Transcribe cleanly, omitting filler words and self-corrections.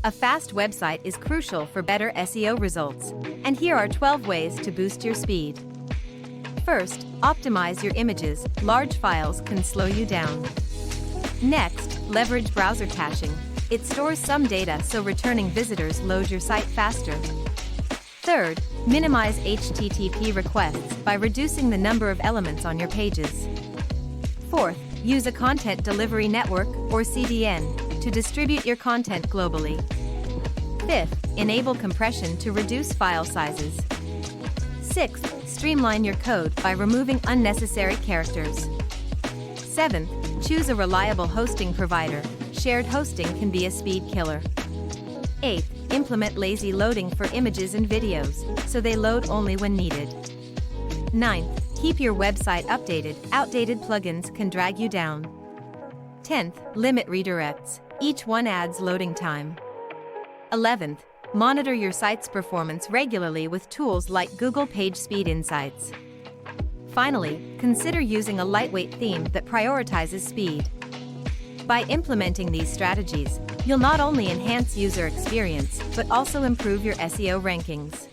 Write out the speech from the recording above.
A fast website is crucial for better SEO results, and here are 12 ways to boost your speed. First, optimize your images. Large files can slow you down. Next, leverage browser caching. It stores some data so returning visitors load your site faster. Third, minimize HTTP requests by reducing the number of elements on your pages. Fourth, use a content delivery network, or CDN, to distribute your content globally. Fifth, enable compression to reduce file sizes. Sixth, streamline your code by removing unnecessary characters. Seventh, choose a reliable hosting provider. Shared hosting can be a speed killer. Eighth, implement lazy loading for images and videos, so they load only when needed. Ninth, keep your website updated. Outdated plugins can drag you down. 10th, limit redirects. Each one adds loading time. 11th, monitor your site's performance regularly with tools like Google PageSpeed Insights. Finally, consider using a lightweight theme that prioritizes speed. By implementing these strategies, you'll not only enhance user experience but also improve your SEO rankings.